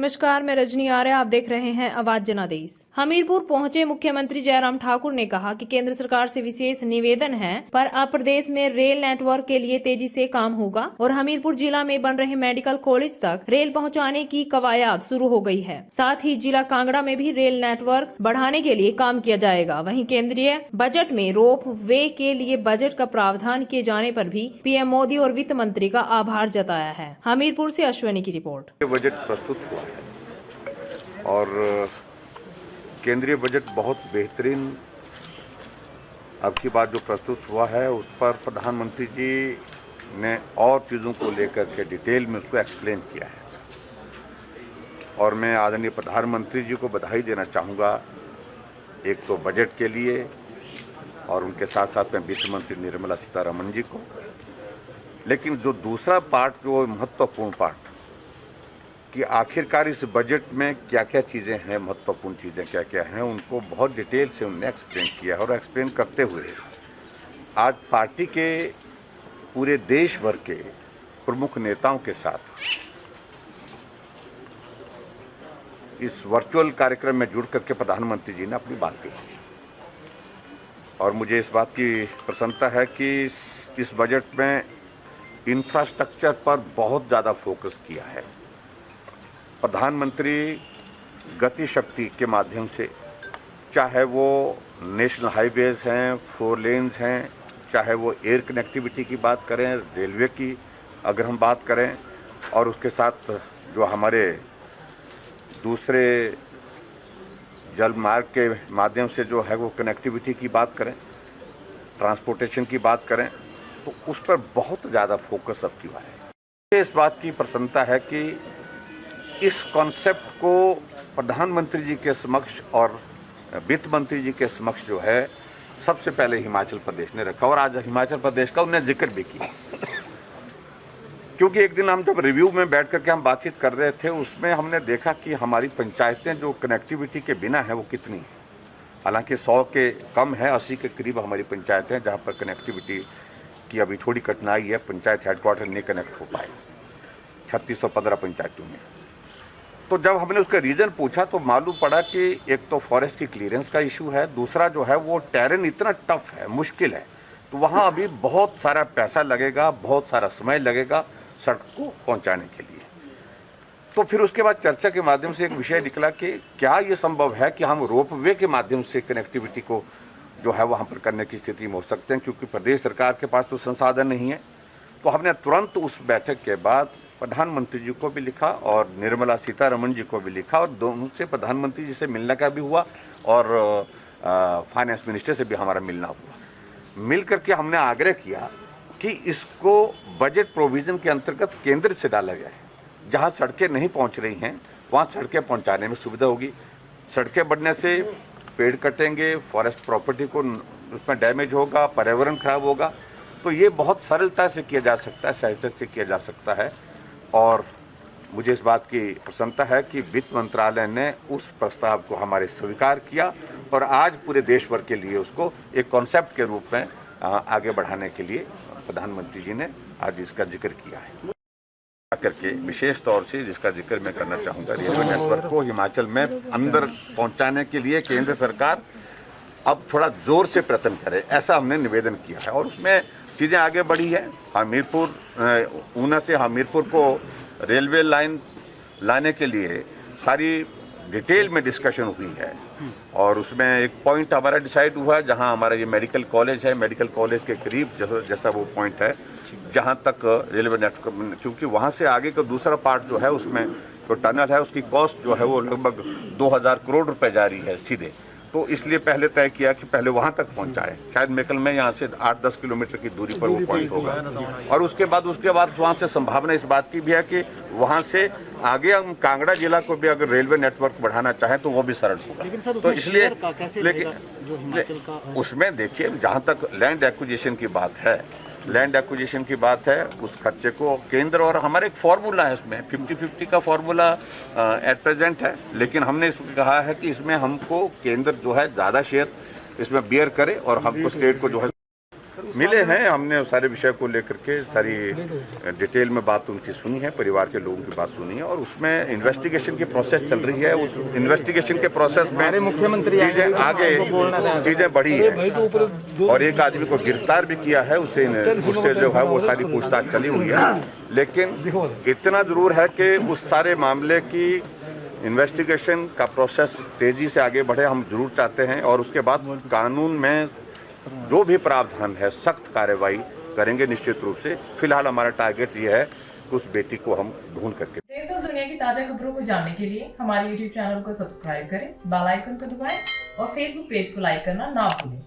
नमस्कार, मैं रजनी आर्य। आप देख रहे हैं आवाज जनादेश। हमीरपुर पहुंचे मुख्यमंत्री जयराम ठाकुर ने कहा कि केंद्र सरकार से विशेष निवेदन है पर अब प्रदेश में रेल नेटवर्क के लिए तेजी से काम होगा और हमीरपुर जिला में बन रहे मेडिकल कॉलेज तक रेल पहुंचाने की कवायद शुरू हो गई है। साथ ही जिला कांगड़ा में भी रेल नेटवर्क बढ़ाने के लिए काम किया जाएगा। वहीं केंद्रीय बजट में रोप वे के लिए बजट का प्रावधान किए जाने पर भी पीएम मोदी और वित्त मंत्री का आभार जताया है। हमीरपुर से अश्विनी की रिपोर्ट। बजट प्रस्तुत हुआ है और केंद्रीय बजट बहुत बेहतरीन अब की बात जो प्रस्तुत हुआ है उस पर प्रधानमंत्री जी ने और चीज़ों को लेकर के डिटेल में उसको एक्सप्लेन किया है और मैं आदरणीय प्रधानमंत्री जी को बधाई देना चाहूँगा, एक तो बजट के लिए और उनके साथ साथ में वित्त मंत्री निर्मला सीतारमण जी को। लेकिन जो दूसरा पार्ट, जो महत्वपूर्ण पार्ट कि आखिरकार इस बजट में क्या क्या चीज़ें हैं, महत्वपूर्ण चीज़ें क्या क्या हैं, उनको बहुत डिटेल से उन्होंने एक्सप्लेन किया और एक्सप्लेन करते हुए आज पार्टी के पूरे देश भर के प्रमुख नेताओं के साथ इस वर्चुअल कार्यक्रम में जुड़ करके प्रधानमंत्री जी ने अपनी बात कही और मुझे इस बात की प्रसन्नता है कि इस बजट में इंफ्रास्ट्रक्चर पर बहुत ज़्यादा फोकस किया है। प्रधानमंत्री गति शक्ति के माध्यम से, चाहे वो नेशनल हाईवेज हैं, 4 लेन्स हैं, चाहे वो एयर कनेक्टिविटी की बात करें, रेलवे की अगर हम बात करें और उसके साथ जो हमारे दूसरे जल मार्ग के माध्यम से जो है वो कनेक्टिविटी की बात करें, ट्रांसपोर्टेशन की बात करें, तो उस पर बहुत ज़्यादा फोकस अब किया है। इस बात की प्रसन्नता है कि इस कॉन्सेप्ट को प्रधानमंत्री जी के समक्ष और वित्त मंत्री जी के समक्ष जो है सबसे पहले हिमाचल प्रदेश ने रखा और आज हिमाचल प्रदेश का उन्हें जिक्र भी किया, क्योंकि एक दिन हम जब रिव्यू में बैठ करके हम बातचीत कर रहे थे उसमें हमने देखा कि हमारी पंचायतें जो कनेक्टिविटी के बिना है वो कितनी है। हालांकि 100 के कम है, 80 के करीब हमारी पंचायतें हैं जहाँ पर कनेक्टिविटी की अभी थोड़ी कठिनाई है, पंचायत हेडक्वार्टर नहीं कनेक्ट हो पाए 3615 पंचायतों में। तो जब हमने उसका रीज़न पूछा तो मालूम पड़ा कि एक तो फॉरेस्ट की क्लियरेंस का इशू है, दूसरा जो है वो टेरेन इतना टफ है, मुश्किल है, तो वहाँ अभी बहुत सारा पैसा लगेगा, बहुत सारा समय लगेगा सड़क को पहुँचाने के लिए। तो फिर उसके बाद चर्चा के माध्यम से एक विषय निकला कि क्या ये संभव है कि हम रोप वे के माध्यम से कनेक्टिविटी को जो है वहाँ पर करने की स्थिति में हो सकते हैं, क्योंकि प्रदेश सरकार के पास तो संसाधन नहीं है। तो हमने तुरंत उस बैठक के बाद प्रधानमंत्री जी को भी लिखा और निर्मला सीतारमण जी को भी लिखा और दोनों से प्रधानमंत्री जी से मिलने का भी हुआ और फाइनेंस मिनिस्टर से भी हमारा मिलना हुआ। मिल करके हमने आग्रह किया कि इसको बजट प्रोविज़न के अंतर्गत केंद्र से डाला जाए। जहाँ सड़कें नहीं पहुँच रही हैं वहाँ सड़कें पहुँचाने में सुविधा होगी। सड़कें बढ़ने से पेड़ कटेंगे, फॉरेस्ट प्रॉपर्टी को उसमें डैमेज होगा, पर्यावरण खराब होगा, तो ये बहुत सरलता से किया जा सकता है, सहजता से किया जा सकता है। और मुझे इस बात की प्रसन्नता है कि वित्त मंत्रालय ने उस प्रस्ताव को हमारे स्वीकार किया और आज पूरे देश भर के लिए उसको एक कॉन्सेप्ट के रूप में आगे बढ़ाने के लिए प्रधानमंत्री जी ने आज इसका जिक्र किया है। करके विशेष तौर से जिसका जिक्र मैं करना चाहूँगा, रेलवे नेटवर्क को हिमाचल में अंदर पहुँचाने के लिए केंद्र सरकार अब थोड़ा जोर से प्रयत्न करे, ऐसा हमने निवेदन किया है और उसमें चीज़ें आगे बढ़ी है। हमीरपुर, ऊना से हमीरपुर को रेलवे लाइन लाने के लिए सारी डिटेल में डिस्कशन हुई है और उसमें एक पॉइंट हमारा डिसाइड हुआ है जहां हमारा ये मेडिकल कॉलेज है, मेडिकल कॉलेज के करीब जैसा वो पॉइंट है जहां तक रेलवे नेटवर्क, क्योंकि वहां से आगे का दूसरा पार्ट जो है उसमें तो टनल है, उसकी कॉस्ट जो है वो लगभग 2000 करोड़ रुपए जा रही है सीधे। तो इसलिए पहले तय किया कि पहले वहाँ तक पहुँचाए, शायद मेकल में यहाँ से 8-10 किलोमीटर की दूरी पर वो पॉइंट होगा और उसके बाद वहाँ से संभावना इस बात की भी है कि वहाँ से आगे हम कांगड़ा जिला को भी अगर रेलवे नेटवर्क बढ़ाना चाहें तो वो भी सरल होगा। तो इसलिए लेकिन उसमें देखिए जहाँ तक लैंड एक्विजिशन की बात है, लैंड एक्विजिशन की बात है, उस खर्चे को केंद्र और हमारे एक फार्मूला है, इसमें 50-50 का फार्मूला एट प्रेजेंट है, लेकिन हमने इसमें कहा है कि इसमें हमको केंद्र जो है ज़्यादा शेयर इसमें बियर करे और हमको स्टेट को जो है मिले हैं, हमने सारे विषय को लेकर के सारी डिटेल में बात उनकी सुनी है, परिवार के लोगों की बात सुनी है और उसमें इन्वेस्टिगेशन की प्रोसेस चल रही है। उस इन्वेस्टिगेशन के प्रोसेस में मुख्यमंत्री चीजें आगे चीजें बढ़ी है और एक आदमी को गिरफ्तार भी किया है, उससे जो है वो सारी पूछताछ चली हुई है। लेकिन इतना जरूर है कि उस सारे मामले की इन्वेस्टिगेशन का प्रोसेस तेजी से आगे बढ़े, हम जरूर चाहते हैं और उसके बाद कानून में जो भी प्रावधान है सख्त कार्रवाई करेंगे निश्चित रूप से। फिलहाल हमारा टारगेट ये है कि उस बेटी को हम ढूंढ करके। देश और दुनिया की ताजा खबरों को जानने के लिए हमारे YouTube चैनल को सब्सक्राइब करें, बेल आइकन को दबाएं और Facebook पेज को लाइक करना ना भूलें।